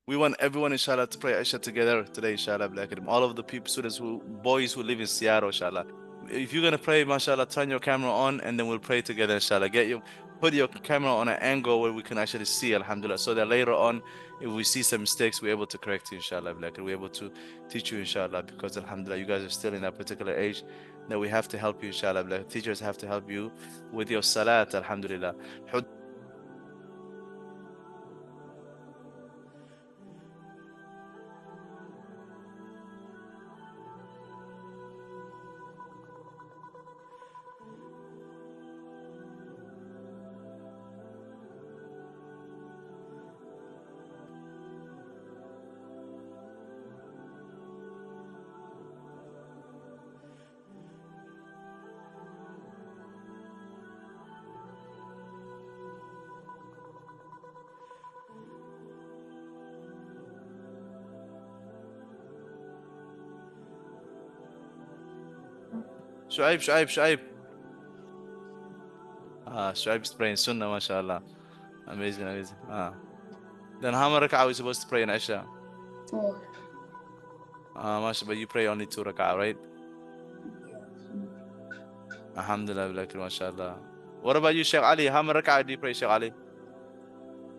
We want everyone, inshallah, to pray Isha together today, inshallah. All of the people, students, boys who live in Seattle, inshallah. If you're gonna pray, mashallah, turn your camera on, and then we'll pray together, inshallah. Put your camera on an angle where we can actually see, alhamdulillah, so that later on, if we see some mistakes, we're able to correct you, inshallah. We're able to teach you, inshallah, because alhamdulillah, you guys are still in that particular age that we have to help you, inshallah. Teachers have to help you with your salat, alhamdulillah. Shuaib. Shuaib is praying Sunnah, mashallah. Amazing. Then how many rak'ah are we supposed to pray in Isha? 4. Mashallah, but you pray only 2 rak'ah, right? Alhamdulillah, mashallah. What about you, Sheikh Ali? How many rak'ah do you pray, Sheikh Ali?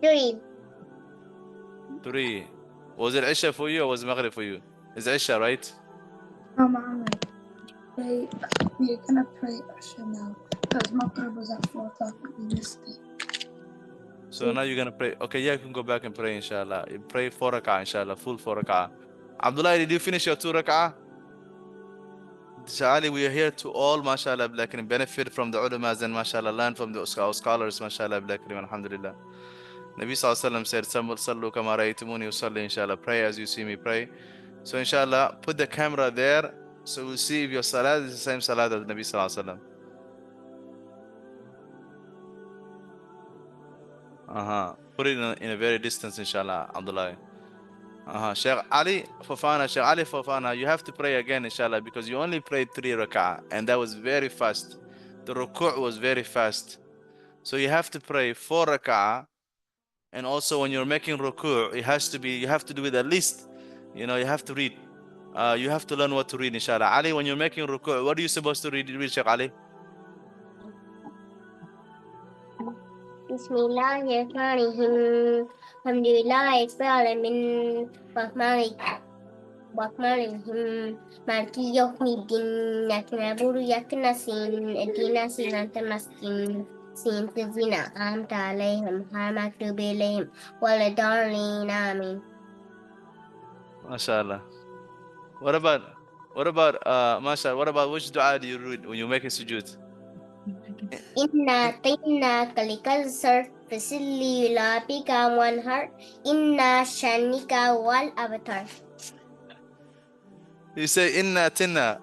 3. 3. Was it Isha for you or was it Maghrib for you? It's Isha, right? Muhammad, we're gonna pray Asha now because Maghrib was at 4 o'clock and we missed it. So now you're gonna pray. Okay, yeah, you can go back and pray, inshallah. You pray 4 rak'ah, inshallah, full 4 rak'ah. Abdullah, did you finish your 2 rak'ah? Shali, we are here to all, mashallah, benefit from the ulamas and mashallah, learn from the scholars, mashallah, alhamdulillah. Nabi Sallallahu said, Sallu kama ra'aytumuni usalli, inshallah, pray as you see me pray. So inshallah, put the camera there, so we'll see if your salat is the same salat as Nabi Sallallahu. Put it in a very distance, inshallah, Abdullah. Sheikh Ali Fofana, you have to pray again, inshallah, because you only prayed 3 rak'ah, and that was very fast. The ruku' was very fast. So you have to pray 4 rak'ah, and also when you're making ruku', you have to do it at least, you have to read. You have to learn what to read, inshallah. Ali, when you're making ruku', what are you supposed to read, Sheikh Ali? Bismillahirrahmanirrahim. Alhamdulillah, Alamin, Rahmanirrahim. Maliki yawmiddin. Iyyaka na'budu wa iyyaka nasta'in. Ihdinas siratal mustaqim. صراط الذين أنعمت عليهم غير المغضوب عليهم ولا الضالين آمين. MashaAllah. What about MashaAllah, what about which dua do you read when you're making sujood? Inna tainaka likawthar fasalli lirabbika wanhar inna shanika wal abtar. You say inna tinna.